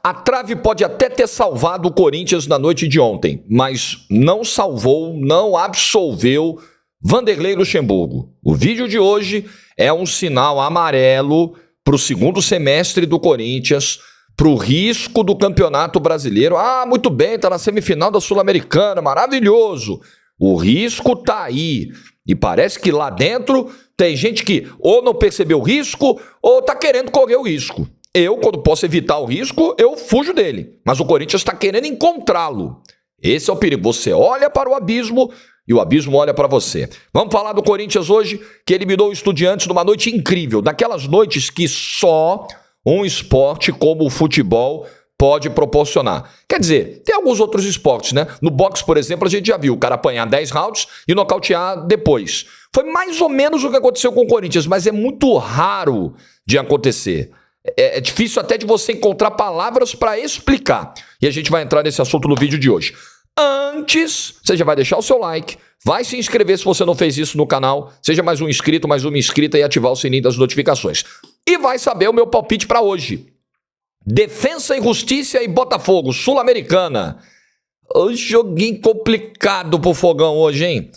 A trave pode até ter salvado o Corinthians na noite de ontem, mas não salvou, não absolveu Vanderlei Luxemburgo. O vídeo de hoje é um sinal amarelo para o segundo semestre do Corinthians, para o risco do Campeonato Brasileiro. Ah, muito bem, está na semifinal da Sul-Americana, maravilhoso. O risco está aí. E parece que lá dentro tem gente que ou não percebeu o risco ou está querendo correr o risco. Eu, quando posso evitar o risco, eu fujo dele. Mas o Corinthians está querendo encontrá-lo. Esse é o perigo. Você olha para o abismo e o abismo olha para você. Vamos falar do Corinthians hoje, que eliminou o Estudiantes numa noite incrível. Daquelas noites que só um esporte como o futebol pode proporcionar. Quer dizer, tem alguns outros esportes, né? No boxe, por exemplo, a gente já viu o cara apanhar 10 rounds e nocautear depois. Foi mais ou menos o que aconteceu com o Corinthians, mas é muito raro de acontecer. É difícil até de você encontrar palavras para explicar. E a gente vai entrar nesse assunto no vídeo de hoje. Antes, você já vai deixar o seu like, vai se inscrever se você não fez isso no canal, seja mais um inscrito, mais uma inscrita e ativar o sininho das notificações. E vai saber o meu palpite para hoje. Defensa e Justiça e Botafogo, Sul-Americana. Um joguinho complicado pro Fogão hoje, hein?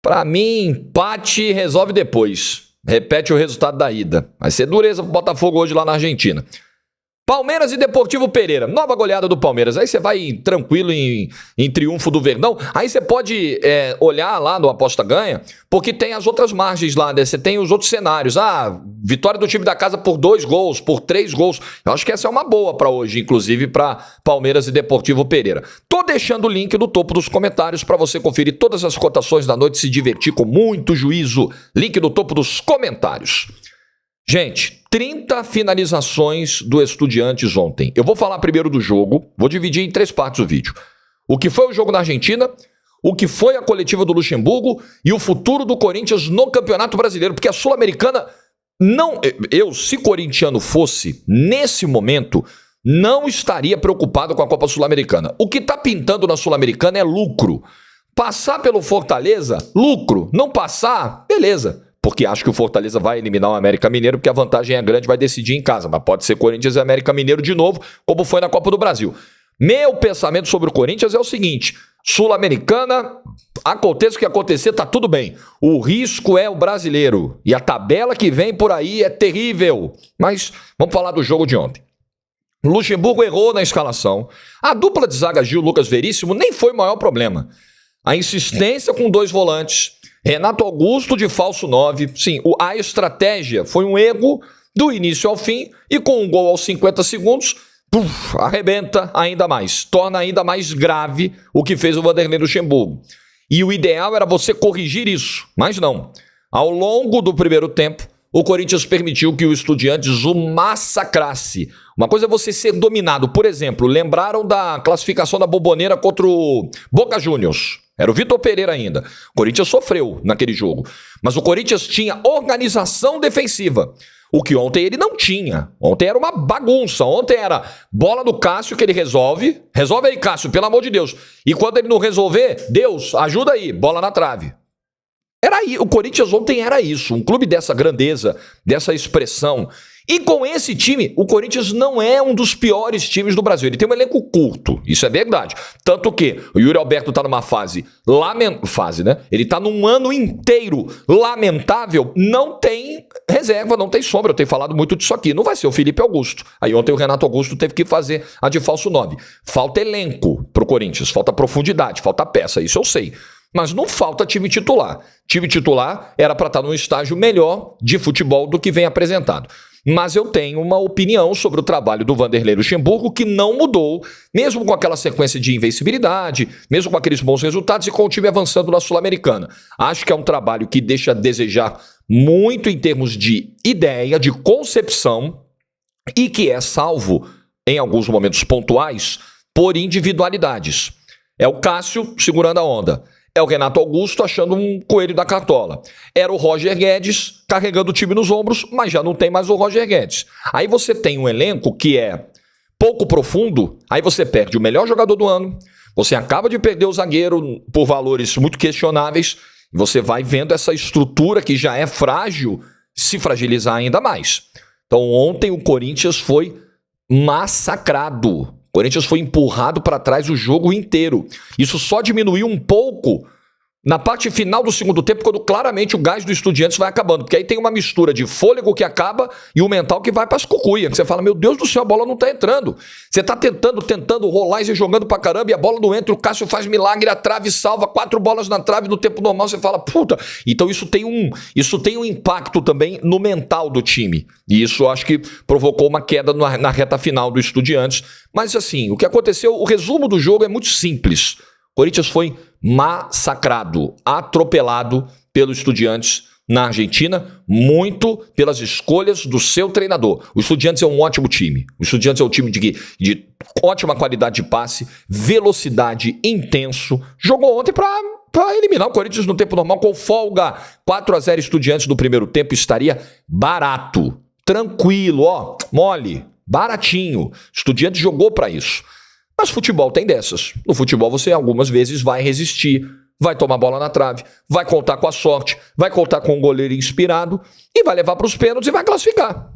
Pra mim, empate resolve depois. Repete o resultado da ida. Vai ser dureza pro Botafogo hoje lá na Argentina. Palmeiras e Deportivo Pereira. Nova goleada do Palmeiras. Aí você vai tranquilo em triunfo do Verdão. Aí você pode olhar lá no Aposta Ganha, porque tem as outras margens lá, né? Você tem os outros cenários. Ah, vitória do time da casa por 2 gols, por 3 gols. Eu acho que essa é uma boa para hoje, inclusive para Palmeiras e Deportivo Pereira. Tô deixando o link no topo dos comentários para você conferir todas as cotações da noite e se divertir com muito juízo. Link no topo dos comentários. Gente, 30 finalizações do Estudiantes ontem. Eu vou falar primeiro do jogo, vou dividir em 3 partes o vídeo. O que foi o jogo na Argentina, o que foi a coletiva do Luxemburgo e o futuro do Corinthians no Campeonato Brasileiro, porque a Sul-Americana não... se corintiano fosse, nesse momento, não estaria preocupado com a Copa Sul-Americana. O que está pintando na Sul-Americana é lucro. Passar pelo Fortaleza, lucro. Não passar, beleza. Porque acho que o Fortaleza vai eliminar o América Mineiro, porque a vantagem é grande, vai decidir em casa. Mas pode ser Corinthians e América Mineiro de novo, como foi na Copa do Brasil. Meu pensamento sobre o Corinthians é o seguinte: Sul-Americana, aconteça o que acontecer, tá tudo bem. O risco é o brasileiro. E a tabela que vem por aí é terrível. Mas vamos falar do jogo de ontem. Luxemburgo errou na escalação. A dupla de zaga Gil-Lucas Veríssimo nem foi o maior problema. A insistência com 2 volantes... Renato Augusto de falso 9. Sim, a estratégia foi um erro do início ao fim e com um gol aos 50 segundos, arrebenta ainda mais. Torna ainda mais grave o que fez o Vanderlei Luxemburgo. E o ideal era você corrigir isso, mas não. Ao longo do primeiro tempo, o Corinthians permitiu que o Estudiantes o massacrasse. Uma coisa é você ser dominado. Por exemplo, lembraram da classificação da Bombonera contra o Boca Juniors. Era o Vitor Pereira ainda. O Corinthians sofreu naquele jogo. Mas o Corinthians tinha organização defensiva. O que ontem ele não tinha. Ontem era uma bagunça. Ontem era bola do Cássio que ele resolve. Resolve aí, Cássio, pelo amor de Deus. E quando ele não resolver, Deus, ajuda aí. Bola na trave. Era aí. O Corinthians ontem era isso. Um clube dessa grandeza, dessa expressão. E com esse time, o Corinthians não é um dos piores times do Brasil. Ele tem um elenco curto, isso é verdade. Tanto que o Yuri Alberto tá numa fase né? Ele tá num ano inteiro lamentável, não tem reserva, não tem sombra. Eu tenho falado muito disso aqui. Não vai ser o Felipe Augusto. Aí ontem o Renato Augusto teve que fazer a de falso 9. Falta elenco pro Corinthians, falta profundidade, falta peça, isso eu sei. Mas não falta time titular. Time titular era para estar num estágio melhor de futebol do que vem apresentado. Mas eu tenho uma opinião sobre o trabalho do Vanderlei Luxemburgo que não mudou, mesmo com aquela sequência de invencibilidade, mesmo com aqueles bons resultados e com o time avançando na Sul-Americana. Acho que é um trabalho que deixa a desejar muito em termos de ideia, de concepção e que é salvo, em alguns momentos pontuais, por individualidades. É o Cássio segurando a onda. É o Renato Augusto achando um coelho da cartola. Era o Roger Guedes carregando o time nos ombros, mas já não tem mais o Roger Guedes. Aí você tem um elenco que é pouco profundo, aí você perde o melhor jogador do ano, você acaba de perder o zagueiro por valores muito questionáveis, e você vai vendo essa estrutura que já é frágil se fragilizar ainda mais. Então ontem o Corinthians foi massacrado. O Corinthians foi empurrado para trás o jogo inteiro. Isso só diminuiu um pouco na parte final do segundo tempo, quando claramente o gás do Estudiantes vai acabando. Porque aí tem uma mistura de fôlego que acaba e o mental que vai para as cucuias. Que você fala, meu Deus do céu, a bola não tá entrando. Você tá tentando rolar e jogando pra caramba e a bola não entra, o Cássio faz milagre, a trave salva, 4 bolas na trave no tempo normal, você fala, puta. Então isso tem um impacto também no mental do time. E isso eu acho que provocou uma queda na reta final do Estudiantes. Mas assim, o que aconteceu, o resumo do jogo é muito simples. O Corinthians foi massacrado, atropelado pelo Estudiantes na Argentina, muito pelas escolhas do seu treinador. O Estudiantes é um ótimo time. O Estudiantes é um time de ótima qualidade de passe, velocidade, intenso. Jogou ontem para eliminar o Corinthians no tempo normal com folga. 4-0 Estudiantes no primeiro tempo estaria barato, tranquilo, ó, mole, baratinho. Estudiantes jogou para isso. Mas futebol tem dessas. No futebol você algumas vezes vai resistir, vai tomar bola na trave, vai contar com a sorte, vai contar com um goleiro inspirado e vai levar para os pênaltis e vai classificar.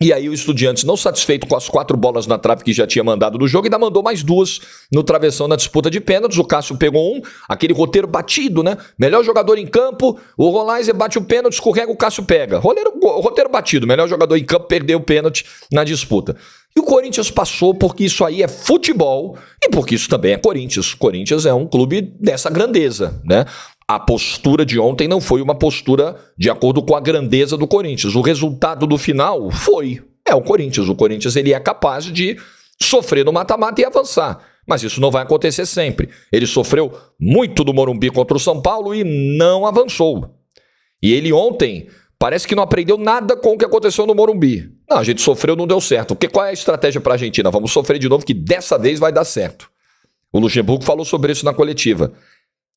E aí o Estudiantes, não satisfeito com as 4 bolas na trave que já tinha mandado no jogo, ainda mandou mais 2 no travessão na disputa de pênaltis. O Cássio pegou aquele roteiro batido, né? Melhor jogador em campo, o Rolaiser bate o pênalti, escorrega, o Cássio pega. Roteiro batido, melhor jogador em campo, perdeu o pênalti na disputa. E o Corinthians passou porque isso aí é futebol e porque isso também é Corinthians. O Corinthians é um clube dessa grandeza, né? A postura de ontem não foi uma postura de acordo com a grandeza do Corinthians. O resultado do final é o Corinthians. O Corinthians ele é capaz de sofrer no mata-mata e avançar. Mas isso não vai acontecer sempre. Ele sofreu muito no Morumbi contra o São Paulo e não avançou. E ele ontem parece que não aprendeu nada com o que aconteceu no Morumbi. Não, a gente sofreu, não deu certo. Porque qual é a estratégia para a Argentina? Vamos sofrer de novo que dessa vez vai dar certo. O Luxemburgo falou sobre isso na coletiva.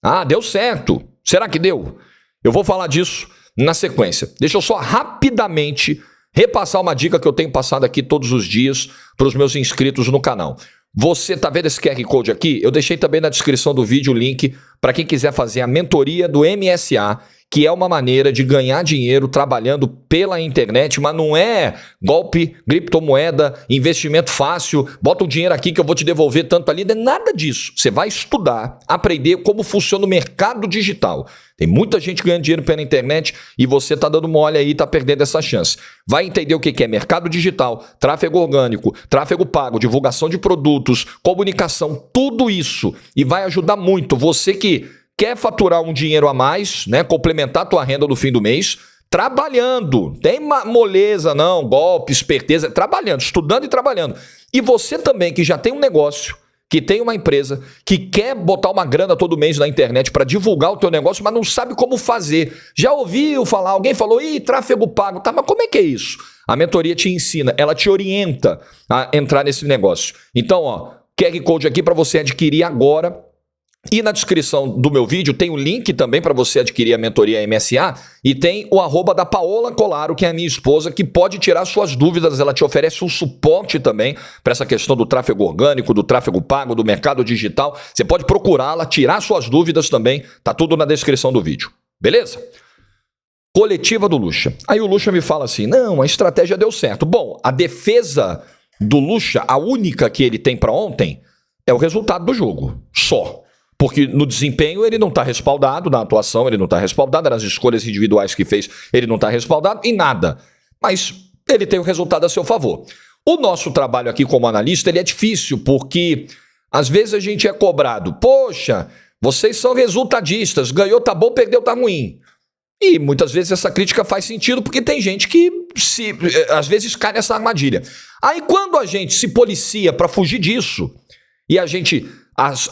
Ah, deu certo. Será que deu? Eu vou falar disso na sequência. Deixa eu só rapidamente repassar uma dica que eu tenho passado aqui todos os dias para os meus inscritos no canal. Você tá vendo esse QR Code aqui? Eu deixei também na descrição do vídeo o link para quem quiser fazer a mentoria do MSA, que é uma maneira de ganhar dinheiro trabalhando pela internet, mas não é golpe, criptomoeda, investimento fácil, bota o dinheiro aqui que eu vou te devolver tanto ali, não é nada disso. Você vai estudar, aprender como funciona o mercado digital. Tem muita gente ganhando dinheiro pela internet e você tá dando mole aí e tá perdendo essa chance. Vai entender o que é mercado digital, tráfego orgânico, tráfego pago, divulgação de produtos, comunicação, tudo isso. E vai ajudar muito você que quer faturar um dinheiro a mais, né? Complementar a tua renda no fim do mês, trabalhando. Tem moleza não, golpe, esperteza, trabalhando, estudando e trabalhando. E você também que já tem um negócio, que tem uma empresa, que quer botar uma grana todo mês na internet para divulgar o teu negócio, mas não sabe como fazer. Já ouviu falar, alguém falou, tráfego pago, tá, mas como é que é isso? A mentoria te ensina, ela te orienta a entrar nesse negócio. Então, ó, QR Code aqui para você adquirir agora. E na descrição do meu vídeo tem o link também para você adquirir a mentoria MSA e tem o @ da Paola Colaro, que é a minha esposa, que pode tirar suas dúvidas. Ela te oferece um suporte também para essa questão do tráfego orgânico, do tráfego pago, do mercado digital. Você pode procurá-la, tirar suas dúvidas também. Tá tudo na descrição do vídeo. Beleza? Coletiva do Lucha. Aí o Lucha me fala assim, não, a estratégia deu certo. Bom, a defesa do Lucha, a única que ele tem para ontem, é o resultado do jogo. Só. Porque no desempenho ele não está respaldado, na atuação ele não está respaldado, nas escolhas individuais que fez ele não está respaldado, em nada. Mas ele tem o resultado a seu favor. O nosso trabalho aqui como analista ele é difícil, porque às vezes a gente é cobrado. Poxa, vocês são resultadistas, ganhou tá bom, perdeu tá ruim. E muitas vezes essa crítica faz sentido, porque tem gente que às vezes cai nessa armadilha. Aí quando a gente se policia para fugir disso, e a gente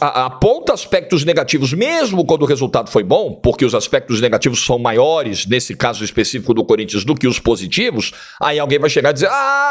aponta aspectos negativos, mesmo quando o resultado foi bom, porque os aspectos negativos são maiores, nesse caso específico do Corinthians, do que os positivos, aí alguém vai chegar e dizer,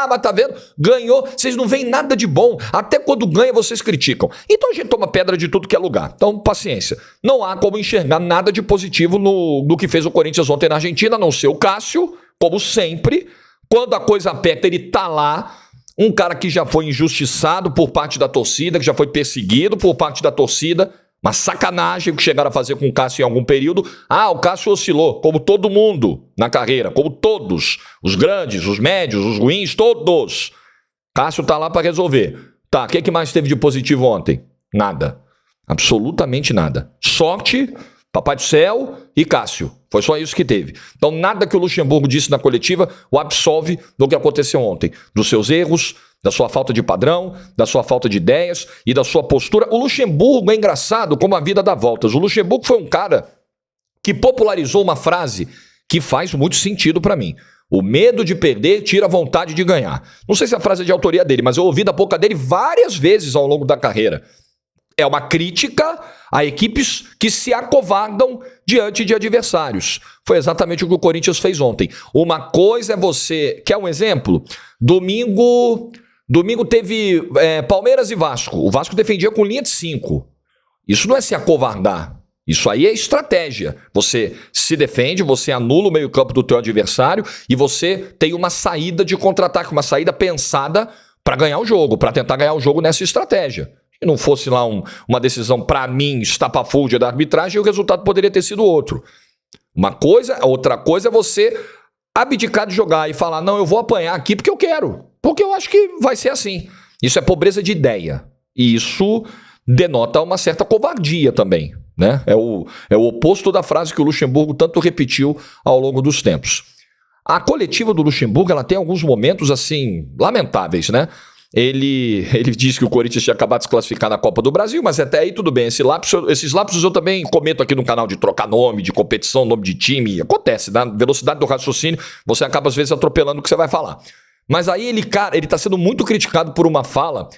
mas tá vendo? Ganhou, vocês não veem nada de bom, até quando ganha vocês criticam. Então a gente toma pedra de tudo que é lugar. Então, paciência. Não há como enxergar nada de positivo no que fez o Corinthians ontem na Argentina, a não ser o Cássio, como sempre, quando a coisa aperta, ele tá lá. Um cara que já foi injustiçado por parte da torcida, que já foi perseguido por parte da torcida. Uma sacanagem o que chegaram a fazer com o Cássio em algum período. O Cássio oscilou, como todo mundo na carreira, como todos. Os grandes, os médios, os ruins, todos. Cássio tá lá para resolver. Tá, o que mais teve de positivo ontem? Nada. Absolutamente nada. Sorte, Papai do Céu e Cássio. Foi só isso que teve. Então, nada que o Luxemburgo disse na coletiva o absolve do que aconteceu ontem. Dos seus erros, da sua falta de padrão, da sua falta de ideias e da sua postura. O Luxemburgo é engraçado como a vida dá voltas. O Luxemburgo foi um cara que popularizou uma frase que faz muito sentido para mim. O medo de perder tira a vontade de ganhar. Não sei se a frase é de autoria dele, mas eu ouvi da boca dele várias vezes ao longo da carreira. É uma crítica a equipes que se acovardam diante de adversários. Foi exatamente o que o Corinthians fez ontem. Uma coisa é você... Quer um exemplo? Domingo teve Palmeiras e Vasco. O Vasco defendia com linha de 5. Isso não é se acovardar. Isso aí é estratégia. Você se defende, você anula o meio-campo do teu adversário e você tem uma saída de contra-ataque, uma saída pensada para ganhar o jogo, para tentar ganhar o jogo nessa estratégia. Se não fosse lá uma decisão, para mim, estapafúrdia da arbitragem, o resultado poderia ter sido outro. Outra coisa é você abdicar de jogar e falar, não, eu vou apanhar aqui porque eu quero, porque eu acho que vai ser assim. Isso é pobreza de ideia. E isso denota uma certa covardia também, né? É o oposto da frase que o Luxemburgo tanto repetiu ao longo dos tempos. A coletiva do Luxemburgo, ela tem alguns momentos, assim, lamentáveis, né? Ele disse que o Corinthians tinha acabado de se classificar na Copa do Brasil, mas até aí tudo bem. Esses lapsos eu também cometo aqui no canal de trocar nome, de competição, nome de time. Acontece, na velocidade do raciocínio, você acaba às vezes atropelando o que você vai falar. Mas aí ele tá sendo muito criticado por uma fala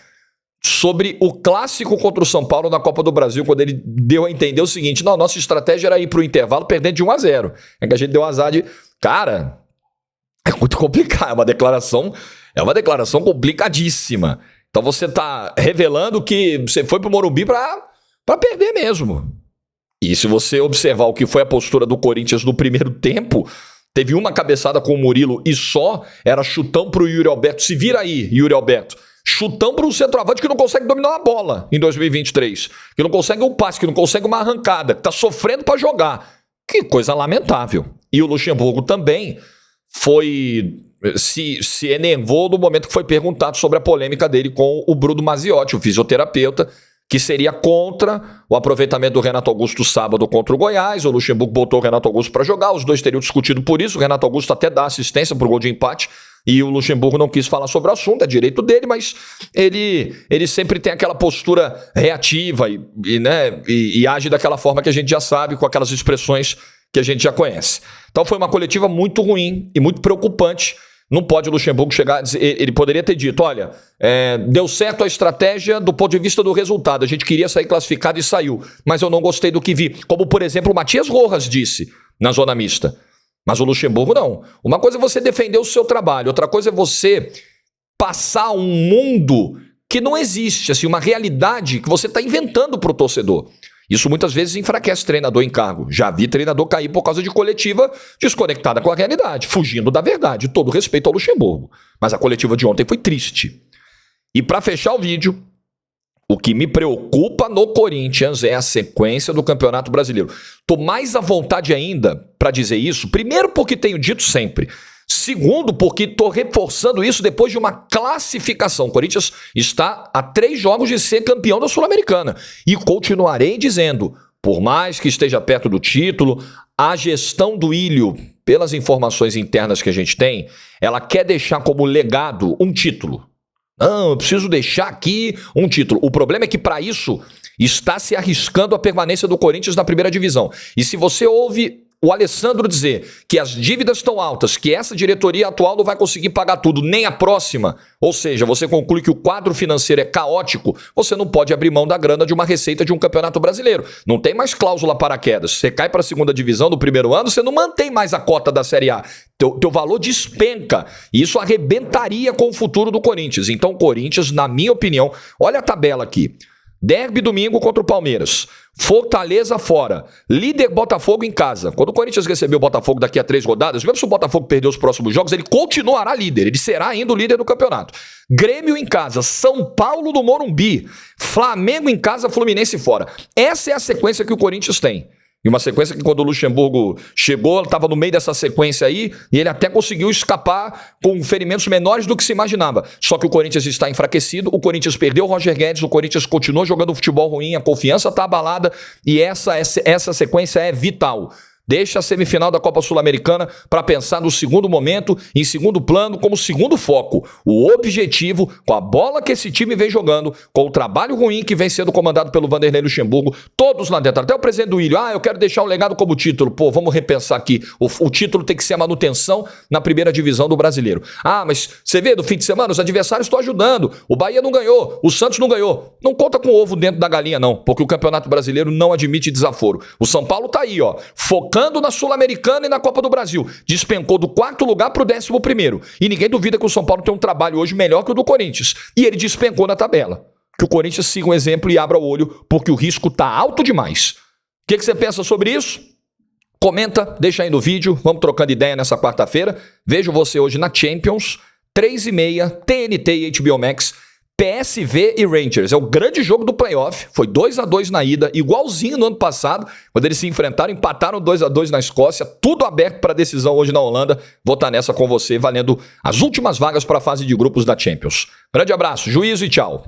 sobre o clássico contra o São Paulo na Copa do Brasil, quando ele deu a entender o seguinte, não, nossa estratégia era ir pro intervalo perdendo de 1-0. É que a gente deu azar de... Cara, é muito complicado, é uma declaração complicadíssima. Então você tá revelando que você foi pro Morumbi pra perder mesmo. E se você observar o que foi a postura do Corinthians no primeiro tempo, teve uma cabeçada com o Murilo e só era chutão pro Yuri Alberto. Se vira aí, Yuri Alberto. Chutão para um centroavante que não consegue dominar a bola em 2023. Que não consegue um passe, que não consegue uma arrancada, que tá sofrendo para jogar. Que coisa lamentável. E o Luxemburgo também se enervou no momento que foi perguntado sobre a polêmica dele com o Bruno Maziotti, o fisioterapeuta, que seria contra o aproveitamento do Renato Augusto sábado contra o Goiás. O Luxemburgo botou o Renato Augusto para jogar, os dois teriam discutido por isso. O Renato Augusto até dá assistência pro gol de empate e o Luxemburgo não quis falar sobre o assunto, é direito dele, mas ele sempre tem aquela postura reativa e age daquela forma que a gente já sabe, com aquelas expressões que a gente já conhece. Então foi uma coletiva muito ruim e muito preocupante. Não pode o Luxemburgo chegar a dizer, ele poderia ter dito, olha, deu certo a estratégia do ponto de vista do resultado, a gente queria sair classificado e saiu, mas eu não gostei do que vi. Como, por exemplo, o Matias Rojas disse na zona mista. Mas o Luxemburgo não. Uma coisa é você defender o seu trabalho, outra coisa é você passar um mundo que não existe, assim, uma realidade que você está inventando para o torcedor. Isso muitas vezes enfraquece treinador em cargo. Já vi treinador cair por causa de coletiva desconectada com a realidade, fugindo da verdade. Todo respeito ao Luxemburgo. Mas a coletiva de ontem foi triste. E para fechar o vídeo, o que me preocupa no Corinthians é a sequência do Campeonato Brasileiro. Tô mais à vontade ainda para dizer isso. Primeiro, porque tenho dito sempre. Segundo, porque tô reforçando isso depois de uma classificação. O Corinthians está a 3 jogos de ser campeão da Sul-Americana. E continuarei dizendo, por mais que esteja perto do título, a gestão do Ilho, pelas informações internas que a gente tem, ela quer deixar como legado um título. Não, eu preciso deixar aqui um título. O problema é que, para isso, está se arriscando a permanência do Corinthians na primeira divisão. E se você ouve o Alessandro dizer que as dívidas estão altas, que essa diretoria atual não vai conseguir pagar tudo, nem a próxima, ou seja, você conclui que o quadro financeiro é caótico, você não pode abrir mão da grana de uma receita de um campeonato brasileiro. Não tem mais cláusula paraquedas. Você cai para a segunda divisão no primeiro ano, você não mantém mais a cota da Série A. Teu valor despenca. E isso arrebentaria com o futuro do Corinthians. Então o Corinthians, na minha opinião, olha a tabela aqui. Derby domingo contra o Palmeiras. Fortaleza fora. Líder Botafogo em casa. Quando o Corinthians receber o Botafogo daqui a 3 rodadas, mesmo se o Botafogo perder os próximos jogos, ele continuará líder. Ele será ainda o líder do campeonato. Grêmio em casa. São Paulo no Morumbi. Flamengo em casa, Fluminense fora. Essa é a sequência que o Corinthians tem. E uma sequência que quando o Luxemburgo chegou, estava no meio dessa sequência aí, e ele até conseguiu escapar com ferimentos menores do que se imaginava. Só que o Corinthians está enfraquecido, o Corinthians perdeu o Roger Guedes, o Corinthians continuou jogando futebol ruim, a confiança está abalada, e essa sequência é vital. Deixa a semifinal da Copa Sul-Americana para pensar no segundo momento, em segundo plano, como segundo foco. O objetivo, com a bola que esse time vem jogando, com o trabalho ruim que vem sendo comandado pelo Vanderlei Luxemburgo, todos lá dentro, até o presidente do Ilho, eu quero deixar um legado como título. Pô, vamos repensar aqui. O título tem que ser a manutenção na primeira divisão do brasileiro. Mas você vê, no fim de semana, os adversários estão ajudando. O Bahia não ganhou, o Santos não ganhou. Não conta com o ovo dentro da galinha, não, porque o Campeonato Brasileiro não admite desaforo. O São Paulo tá aí, focando na Sul-Americana e na Copa do Brasil. Despencou do 4º lugar pro 11º. E ninguém duvida que o São Paulo tem um trabalho hoje melhor que o do Corinthians. E ele despencou na tabela. Que o Corinthians siga um exemplo e abra o olho, porque o risco tá alto demais. O que você pensa sobre isso? Comenta, deixa aí no vídeo. Vamos trocando ideia nessa quarta-feira. Vejo você hoje na Champions, 3h30, TNT e HBO Max. PSV e Rangers, é o grande jogo do playoff, foi 2-2 na ida, igualzinho no ano passado, quando eles se enfrentaram, empataram 2-2 na Escócia, tudo aberto para decisão hoje na Holanda. Vou estar nessa com você, valendo as últimas vagas para a fase de grupos da Champions. Grande abraço, juízo e tchau.